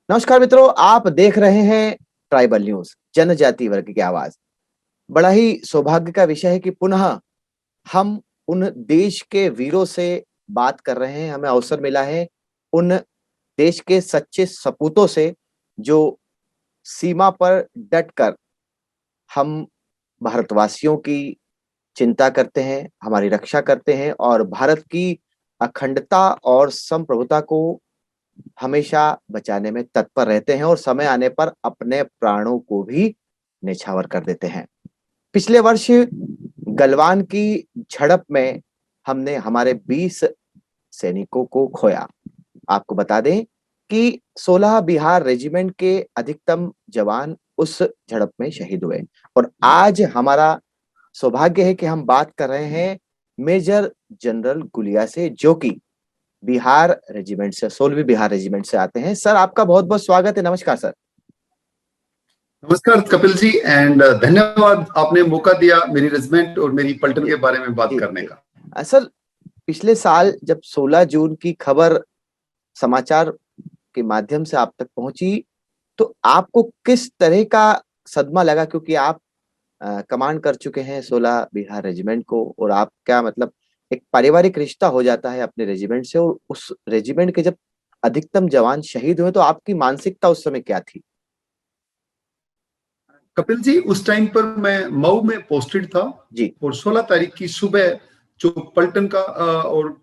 नमस्कार मित्रों, आप देख रहे हैं ट्राइबल न्यूज, जनजाति वर्ग की आवाज। बड़ा ही सौभाग्य का विषय है कि पुनः हम उन देश के वीरों से बात कर रहे हैं। हमें अवसर मिला है उन देश के सच्चे सपूतों से जो सीमा पर डटकर हम भारतवासियों की चिंता करते हैं, हमारी रक्षा करते हैं और भारत की अखंडता और संप्रभुता को हमेशा बचाने में तत्पर रहते हैं और समय आने पर अपने प्राणों को भी न्यौछावर कर देते हैं। पिछले वर्ष गलवान की झड़प में हमने हमारे 20 सैनिकों को खोया। आपको बता दें कि 16 बिहार रेजिमेंट के अधिकतम जवान उस झड़प में शहीद हुए और आज हमारा सौभाग्य है कि हम बात कर रहे हैं मेजर जनरल गुलिया से, जो कि बिहार रेजिमेंट से, 16वीं बिहार रेजिमेंट से आते हैं। सर, आपका बहुत बहुत स्वागत है। नमस्कार सर। नमस्कार कपिल जी एंड धन्यवाद, आपने मौका दिया मेरी रेजिमेंट और मेरी पलटन के बारे में बात करने का। सर, पिछले साल जब 16 जून की खबर समाचार के माध्यम से आप तक पहुंची तो आपको किस तरह का सदमा लगा, क्योंकि आप कमांड कर चुके हैं 16 बिहार रेजिमेंट को और आप क्या मतलब एक पारिवारिक रिश्ता हो जाता है अपने रेजिमेंट से, और उस रेजिमेंट के जब अधिकतम जवान शहीद हुए तो आपकी मानसिकता उस समय क्या थी? कपिल जी, उस टाइम पर मैं मऊ में पोस्टेड था जी। और 16 तारीख की सुबह जो पलटन का और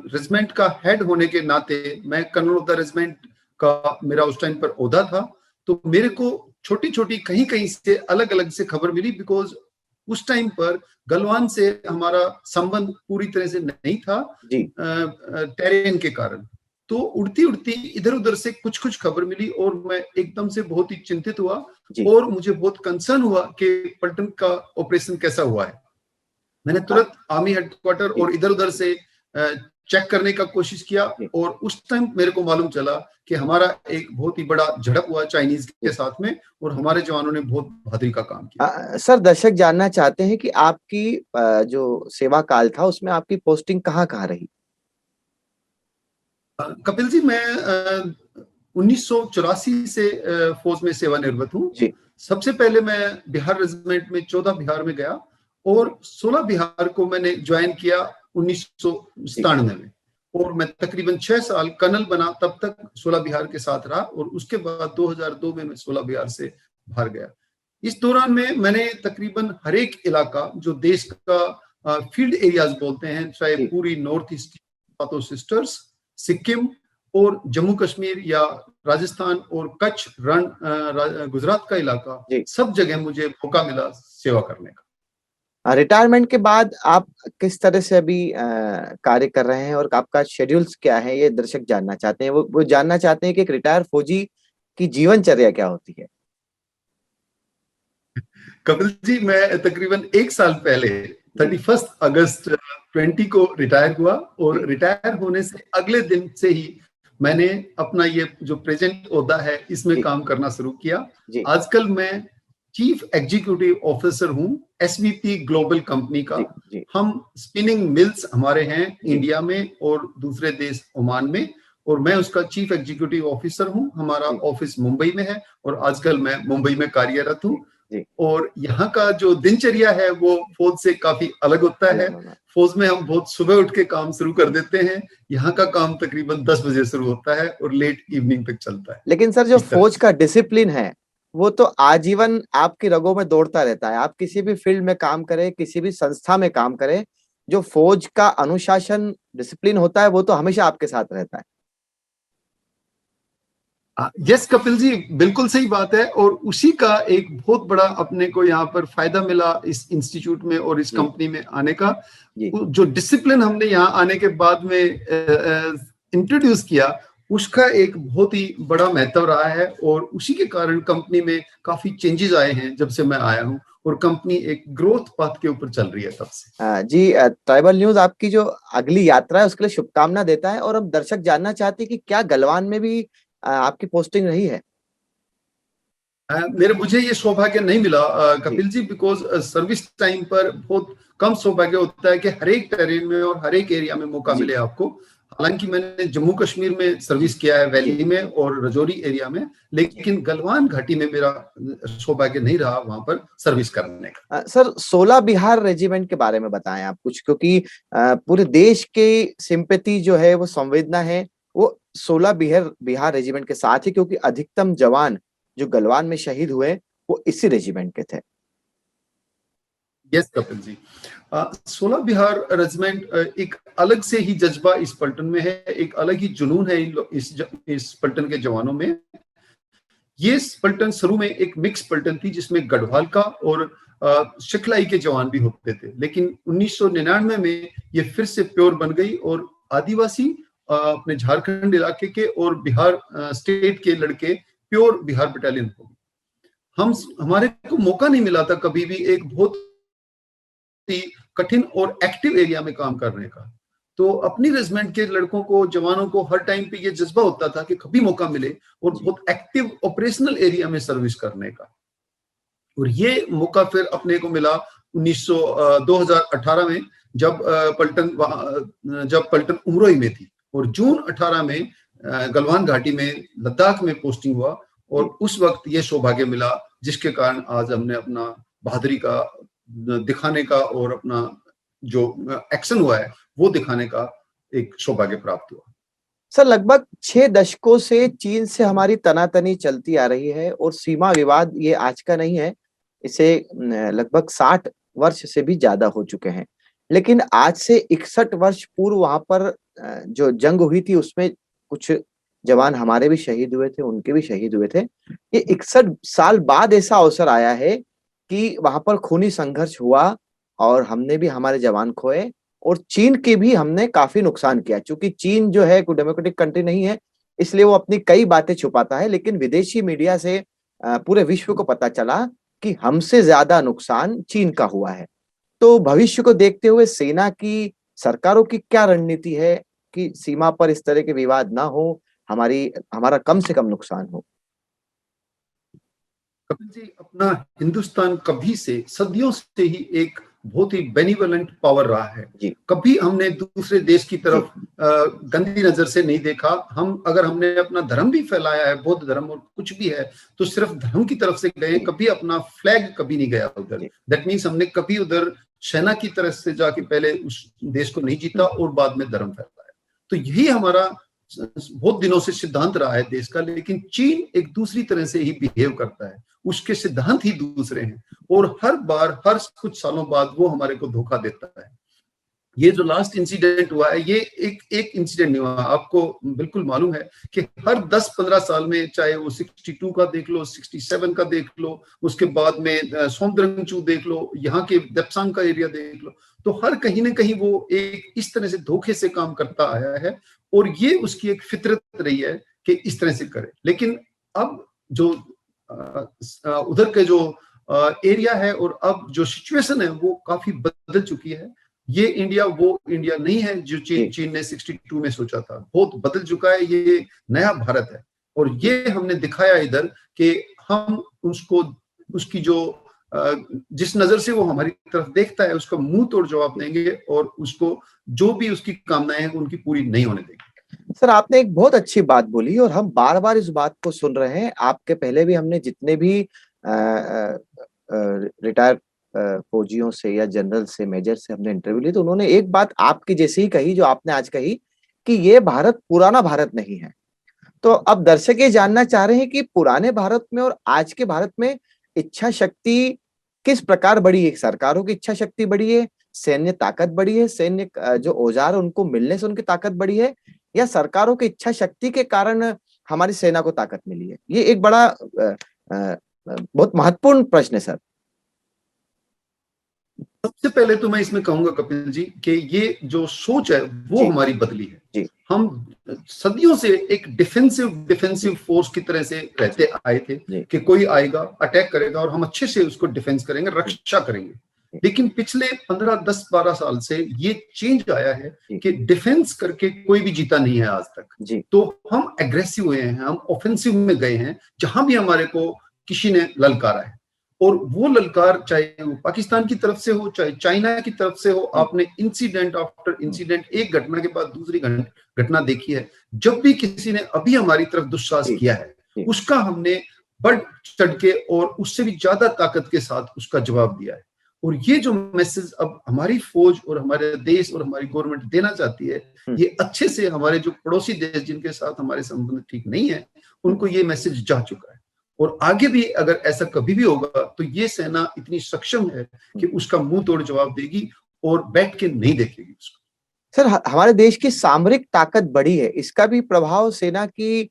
रेजिमेंट का हेड होने के नाते मैं कर्नल ऑफ द रेजिमेंट का मेरा उस टाइम पर ओहदा था। तो मेरे को छोटी छोटी कहीं कहीं से अलग अलग से खबर मिली, बिकॉज उस टाइम पर गलवान से हमारा संबंध पूरी तरह से नहीं था टेरेन के कारण। तो उड़ती उड़ती इधर उधर से कुछ कुछ खबर मिली और मैं एकदम से बहुत ही चिंतित हुआ और मुझे बहुत कंसर्न हुआ कि पलटन का ऑपरेशन कैसा हुआ है। मैंने तुरंत आर्मी हेडक्वार्टर और इधर उधर से चेक करने का कोशिश किया और उस टाइम मेरे को मालूम चला कि हमारा एक बहुत ही बड़ा झड़प हुआ चाइनीज के साथ में और हमारे जवानों ने बहुत बहादुरी का काम किया। सर, दर्शक जानना चाहते हैं कि आपकी जो सेवा काल था उसमें आपकी पोस्टिंग कहाँ कहाँ रही? कपिल जी, मैं 1984 से फौज में सेवानिवृत्त हूँ। सबसे पहले मैं बिहार रेजिमेंट में 14 बिहार में गया और 16 बिहार को मैंने ज्वाइन किया 1997 में और मैं तकरीबन 6 साल कर्नल बना, तब तक 16 बिहार के साथ रहा और उसके बाद 2002 में मैं 16 बिहार से बाहर गया। इस दौरान में मैंने तकरीबन हर एक इलाका जो देश का फील्ड एरियाज बोलते हैं, चाहे पूरी नॉर्थ ईस्ट सिस्टर्स, सिक्किम और जम्मू कश्मीर या राजस्थान और कच्छ, रण, गुजरात का इलाका, सब जगह मुझे मौका मिला सेवा करने का। रिटायरमेंट के बाद आप किस तरह से अभी कार्य कर रहे हैं और आपका शेड्यूल्स क्या है, ये दर्शक जानना चाहते हैं। वो जानना चाहते हैं कि एक रिटायर फौजी की जीवनचर्या क्या होती है। कपिल जी, मैं तकरीबन एक साल पहले 31 अगस्त 20 को रिटायर हुआ और रिटायर होने से अगले दिन से ही मैंने अपना ये जो प्रेजेंट ओहदा है इसमें काम करना शुरू किया। आजकल मैं चीफ एग्जीक्यूटिव ऑफिसर हूँ एसवीपी ग्लोबल कंपनी का। हम स्पिनिंग मिल्स हमारे हैं इंडिया में और दूसरे देश ओमान में, और मैं उसका चीफ एग्जीक्यूटिव ऑफिसर हूँ। हमारा ऑफिस मुंबई में है और आजकल मैं मुंबई में कार्यरत हूँ। और यहाँ का जो दिनचर्या है वो फौज से काफी अलग होता है। फौज में हम बहुत सुबह उठ के काम शुरू कर देते हैं, यहाँ का काम तकरीबन 10 बजे शुरू होता है और लेट इवनिंग तक चलता है। लेकिन सर, जो फौज का डिसिप्लिन है वो तो आजीवन आपकी रगों में दौड़ता रहता है। आप किसी भी फील्ड में काम करें, किसी भी संस्था में काम करें, जो फौज का अनुशासन डिसिप्लिन होता है वो तो हमेशा आपके साथ रहता है। यस कपिल जी, बिल्कुल सही बात है और उसी का एक बहुत बड़ा अपने को यहाँ पर फायदा मिला इस इंस्टीट्यूट में और इस कंपनी में आने का। जो डिसिप्लिन हमने यहाँ आने के बाद में इंट्रोड्यूस किया उसका एक बहुत ही बड़ा महत्व रहा है और उसी के कारण कंपनी में काफी चेंजेस आए हैं जब से मैं आया हूँ और कंपनी एक ग्रोथ पाथ के ऊपर चल रही है तब से। जी, ट्राइबल न्यूज आपकी जो अगली यात्रा है उसके लिए शुभकामना देता है और अब दर्शक जानना चाहते हैं कि क्या गलवान में भी आपकी पोस्टिंग रही है? मुझे ये सौभाग्य नहीं मिला Kapil ji, because service time पर बहुत कम सौभाग्य होता है कि हर एक टेरेन में और हर एक एरिया में मौका मिले आपको। हालांकि मैंने जम्मू कश्मीर में सर्विस किया है, वैली में और रजौरी एरिया में, लेकिन गलवान घाटी में मेरा सौभाग्य नहीं रहा वहां पर सर्विस करने का। सर 16 बिहार रेजिमेंट के बारे में बताएं आप कुछ, क्योंकि पूरे देश की सिंपैथी जो है वो संवेदना है वो 16 बिहार रेजिमेंट के साथ है, क्योंकि अधिकतम जवान जो गलवान में शहीद हुए वो इसी रेजिमेंट के थे। यस कपिल जी, 16 बिहार रेजिमेंट एक अलग से ही जज्बा इस पलटन में है, एक अलग ही जुनून है इस पलटन के जवानों में। ये पलटन शुरू में एक मिक्स पलटन थी जिसमें गढ़वाल का और शिखलाई के जवान भी होते थे, लेकिन 1999 में ये फिर से प्योर बन गई और आदिवासी अपने झारखंड इलाके के और बिहार स्टेट के लड़के प्योर बिहार बटालियन हो गए। हमारे को मौका नहीं मिला था कभी भी एक बहुत ही कठिन और एक्टिव एरिया में काम करने का, तो अपनी रेजिमेंट के लड़कों को, जवानों को हर टाइम पे ये जज्बा होता था कि कभी मौका मिले और बहुत एक्टिव ऑपरेशनल एरिया में सर्विस करने का। और ये मौका फिर अपने को मिला 2018 में जब पलटन उमरोई में थी और जून 18 में गलवान घाटी में लद्दाख में पोस्टिंग हुआ और उस वक्त ये सौभाग्य मिला जिसके कारण आज हमने अपना बहादुरी का दिखाने का और अपना जो एक्शन हुआ है वो दिखाने का एक सौभाग्य प्राप्त हुआ। सर लगभग 6 दशकों से चीन से हमारी तनातनी चलती आ रही है और सीमा विवाद ये आज का नहीं है, इसे लगभग 60 वर्ष से भी ज्यादा हो चुके हैं। लेकिन आज से 61 वर्ष पूर्व वहां पर जो जंग हुई थी उसमें कुछ जवान हमारे भी शहीद हुए थे, उनके भी शहीद हुए थे। ये 61 साल बाद ऐसा अवसर आया है कि वहां पर खूनी संघर्ष हुआ और हमने भी हमारे जवान खोए और चीन के भी हमने काफी नुकसान किया। चूंकि चीन जो है कोई डेमोक्रेटिक कंट्री नहीं है, इसलिए वो अपनी कई बातें छुपाता है, लेकिन विदेशी मीडिया से पूरे विश्व को पता चला कि हमसे ज्यादा नुकसान चीन का हुआ है। तो भविष्य को देखते हुए सेना की, सरकारों की क्या रणनीति है कि सीमा पर इस तरह के विवाद ना हो, हमारा कम से कम नुकसान हो? कपिल जी, अपना हिंदुस्तान कभी से सदियों से ही एक बहुत ही बेनिवलेंट पावर रहा है। कभी हमने दूसरे देश की तरफ गंदी नजर से नहीं देखा। अगर हमने अपना धर्म भी फैलाया है, बौद्ध धर्म और कुछ भी है, तो सिर्फ धर्म की तरफ से गए, कभी अपना फ्लैग कभी नहीं गया उधर। दैट मीन्स हमने कभी उधर सेना की तरफ से जाके पहले उस देश को नहीं जीता और बाद में धर्म फैलाया। तो यही हमारा बहुत दिनों से सिद्धांत रहा है देश का। लेकिन चीन एक दूसरी तरह से ही बिहेव करता है, उसके सिद्धांत ही दूसरे हैं और हर बार हर कुछ सालों बाद वो हमारे को धोखा देता है। ये जो लास्ट इंसिडेंट हुआ है, ये एक इंसिडेंट नहीं हुआ। आपको बिल्कुल मालूम है कि हर 10-15 साल में, चाहे वो 62 का देख लो, 67 का देख लो, उसके बाद में सोमद्रंगचू देख लो, यहाँ के दपसांग का एरिया देख लो, तो हर कहीं ना कहीं वो एक इस तरह से धोखे से काम करता आया है और ये उसकी एक फितरत रही है कि इस तरह से करे। लेकिन अब जो उधर के जो एरिया है और अब जो सिचुएशन है वो काफी बदल चुकी है। ये इंडिया वो इंडिया नहीं है जो चीन ने 62 में सोचा था, बहुत बदल चुका है। ये नया भारत है और ये हमने दिखाया इधर कि हम उसको, उसकी जो जिस नजर से वो हमारी तरफ देखता है उसका मुंह तोड़ जवाब देंगे और उसको जो भी उसकी कामनाएं हैं उनकी पूरी नहीं होने देंगे। सर आपने एक बहुत अच्छी बात बोली और हम बार बार इस बात को सुन रहे हैं। आपके पहले भी हमने जितने भी रिटायर फौजियों से या जनरल से, मेजर से हमने इंटरव्यू ली, तो उन्होंने एक बात आपकी जैसी ही कही जो आपने आज कही कि ये भारत पुराना भारत नहीं है। तो अब दर्शक ये जानना चाह रहे हैं कि पुराने भारत में और आज के भारत में इच्छा शक्ति किस प्रकार बढ़ी है? सरकारों की इच्छा शक्ति बढ़ी है, सैन्य ताकत बढ़ी है, सैन्य जो औजार उनको मिलने से उनकी ताकत बढ़ी है, या सरकारों की इच्छा शक्ति के कारण हमारी सेना को ताकत मिली है? ये एक बड़ा बहुत महत्वपूर्ण प्रश्न है सर। सबसे पहले तो मैं इसमें कहूंगा कपिल जी कि ये जो सोच है वो हमारी बदली है। हम सदियों से एक डिफेंसिव फोर्स की तरह से रहते आए थे कि कोई आएगा, अटैक करेगा और हम अच्छे से उसको डिफेंस करेंगे, रक्षा करेंगे। लेकिन पिछले 15-10-12 साल से ये चेंज आया है कि डिफेंस करके कोई भी जीता नहीं है आज तक। तो हम एग्रेसिव हुए हैं, हम ऑफेंसिव में गए हैं। जहां भी हमारे को किसी ने ललकारा है, और वो ललकार चाहे वो पाकिस्तान की तरफ से हो, चाहे चाइना की तरफ से हो, आपने इंसिडेंट आफ्टर इंसिडेंट, एक घटना के बाद दूसरी घटना देखी है। जब भी किसी ने अभी हमारी तरफ दुस्साहस किया है, उसका हमने बढ़ चढ़ के और उससे भी ज्यादा ताकत के साथ उसका जवाब दिया है। और ये जो मैसेज अब हमारी फौज और हमारे देश और हमारी गवर्नमेंट देना चाहती है, ये अच्छे से हमारे जो पड़ोसी देश जिनके साथ हमारे संबंध ठीक नहीं है, उनको ये मैसेज जा चुका है। और आगे भी अगर ऐसा कभी भी होगा तो ये सेना इतनी सक्षम है कि उसका मुंह तोड़ जवाब देगी और बैठ के नहीं देखेगी उसको। सर, हमारे देश की सामरिक ताकत बढ़ी है, इसका भी प्रभाव सेना की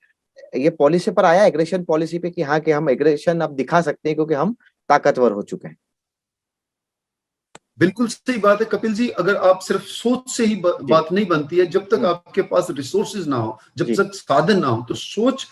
ये पॉलिसी पर आया, एग्रेशन पॉलिसी पे, कि हाँ कि हम एग्रेशन अब दिखा सकते हैं क्योंकि हम ताकतवर हो चुके हैं? बिल्कुल सही बात है कपिल जी। अगर आप सिर्फ सोच से ही बात नहीं बनती है, जब तक आपके पास रिसोर्सेज ना हो, जब तक साधन ना हो, तो सोच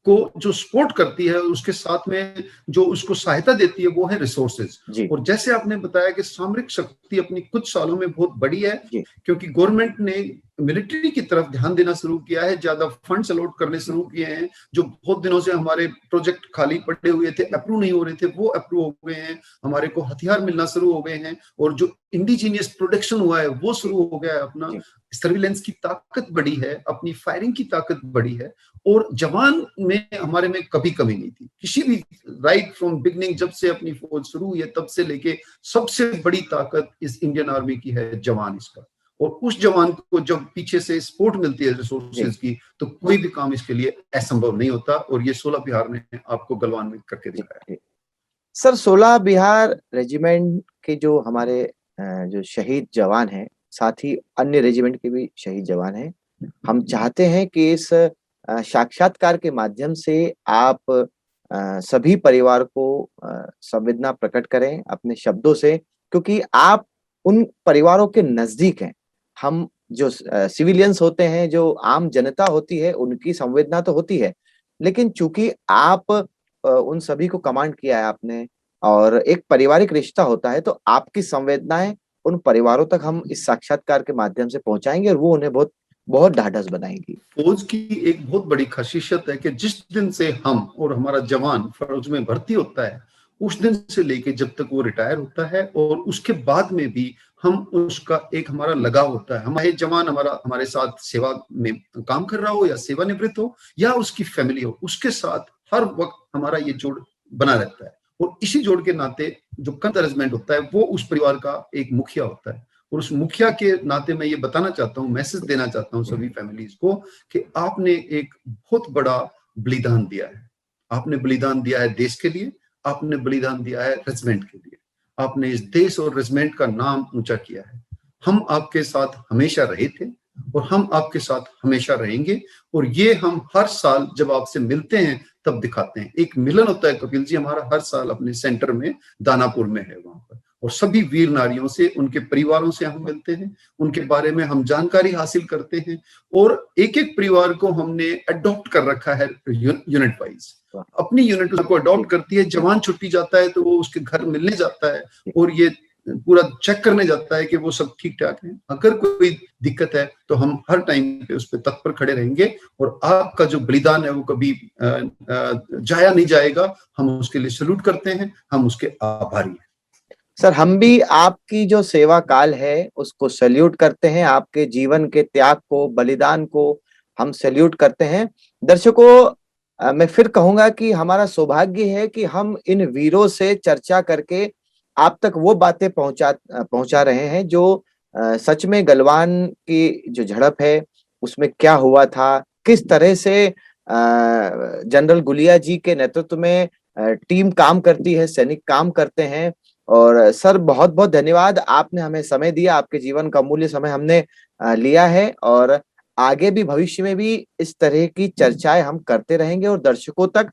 को जो सपोर्ट करती है उसके साथ में जो उसको सहायता देती है वो है रिसोर्सेज। और जैसे आपने बताया कि सामरिक शक्ति अपनी कुछ सालों में बहुत बड़ी है, क्योंकि गवर्नमेंट ने मिलिट्री की तरफ ध्यान देना शुरू किया है, ज्यादा फंड्स अलॉट करने शुरू किए हैं। जो बहुत दिनों से हमारे प्रोजेक्ट खाली पड़े हुए थे, अप्रूव नहीं हो रहे थे, वो अप्रूव हो गए हैं। हमारे को हथियार मिलना शुरू हो गए हैं, और जो इंडिजीनियस प्रोडक्शन हुआ है वो शुरू हो गया है। अपना सर्विलेंस की ताकत बढ़ी है, अपनी फायरिंग की ताकत बढ़ी है, और जवान में हमारे में कभी कमी नहीं थी किसी भी, राइट फ्रॉम बिगनिंग, जब से अपनी फौज शुरू हुई है तब से लेके सबसे बड़ी ताकत इस इंडियन आर्मी की है जवान इसका। और उस जवान को जब पीछे से सपोर्ट मिलती है रिसोर्सेज की, तो कोई भी काम इसके लिए असंभव नहीं होता। और ये 16 बिहार ने आपको गलवान्वित करके दिखाया। सर, 16 बिहार रेजिमेंट के जो हमारे जो शहीद जवान हैं, साथ ही अन्य रेजिमेंट के भी शहीद जवान हैं, हम चाहते हैं कि इस साक्षात्कार के माध्यम से आप सभी परिवार को संवेदना प्रकट करें अपने शब्दों से, क्योंकि आप उन परिवारों के नजदीक हैं। हम जो सिविलियंस होते हैं, जो आम जनता होती है, उनकी संवेदना तो होती है, लेकिन चूंकि आप उन सभी को कमांड किया है आपने, और एक पारिवारिक रिश्ता होता है, तो आपकी संवेदनाएं उन परिवारों तक हम इस साक्षात्कार के माध्यम से पहुंचाएंगे, और वो उन्हें बहुत बहुत ढाढ़स बनाएगी। फौज की एक बहुत बड़ी खासियत है कि जिस दिन से हम और हमारा जवान फौज में भर्ती होता है, उस दिन से लेके जब तक वो रिटायर होता है, और उसके बाद में भी हम उसका एक हमारा लगाव होता है। हमारे जवान हमारे साथ सेवा में काम कर रहा हो या सेवानिवृत्त हो या उसकी फैमिली हो, उसके साथ हर वक्त हमारा ये जोड़ बना रहता है। और इसी जोड़ के नाते जो कंसर्जमेंट होता है वो उस परिवार का एक मुखिया होता है। और उस मुखिया के नाते मैं ये बताना चाहता हूँ, मैसेज देना चाहता हूँ सभी फैमिलीज को, कि आपने एक बहुत बड़ा बलिदान दिया है। आपने बलिदान दिया है देश के लिए, आपने बलिदान दिया है रेजिमेंट के लिए, आपने इस देश और रेजिमेंट का नाम ऊंचा किया है। हम आपके साथ हमेशा रहे थे और हम आपके साथ हमेशा रहेंगे। और ये हम हर साल जब आपसे मिलते हैं तब दिखाते हैं। एक मिलन होता है कपिल जी हमारा हर साल अपने सेंटर में, दानापुर में है वहां पर, और सभी वीर नारियों से, उनके परिवारों से हम मिलते हैं, उनके बारे में हम जानकारी हासिल करते हैं। और एक एक परिवार को हमने अडॉप्ट कर रखा है यूनिट वाइज। अपनी यूनिट को अडॉप्ट करती है। जवान छुट्टी जाता है तो वो उसके घर मिलने जाता है और ये पूरा चेक करने जाता है कि वो सब ठीक ठाक है। अगर कोई दिक्कत है तो हम हर टाइम पे उस पर तत्पर खड़े रहेंगे, और आपका जो बलिदान है वो कभी जाया नहीं जाएगा। हम उसके लिए सैल्यूट करते हैं, हम उसके आभारी हैं। सर, हम भी आपकी जो सेवा काल है उसको सैल्यूट करते हैं, आपके जीवन के त्याग को, बलिदान को हम सैल्यूट करते हैं। दर्शकों, मैं फिर कहूंगा कि हमारा सौभाग्य है कि हम इन वीरों से चर्चा करके आप तक वो बातें पहुंचा रहे हैं जो सच में गलवान की जो झड़प है उसमें क्या हुआ था, किस तरह से जनरल गुलिया जी के नेतृत्व में टीम काम करती है, सैनिक काम करते हैं। और सर, बहुत बहुत धन्यवाद, आपने हमें समय दिया, आपके जीवन का अमूल्य समय हमने लिया है, और आगे भी भविष्य में भी इस तरह की चर्चाएं हम करते रहेंगे, और दर्शकों तक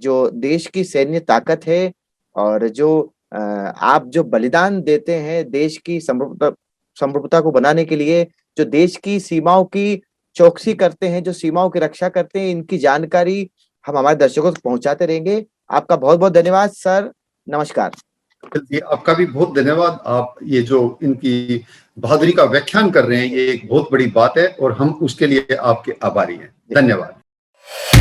जो देश की सैन्य ताकत है और जो आप जो बलिदान देते हैं देश की संप्रभुता को बनाने के लिए, जो देश की सीमाओं की चौकसी करते हैं, जो सीमाओं की रक्षा करते हैं, इनकी जानकारी हम हमारे दर्शकों तक पहुंचाते रहेंगे। आपका बहुत बहुत धन्यवाद सर, नमस्कार। आपका भी बहुत धन्यवाद। आप ये जो इनकी बहादुरी का व्याख्यान कर रहे हैं, ये एक बहुत बड़ी बात है और हम उसके लिए आपके आभारी हैं। धन्यवाद।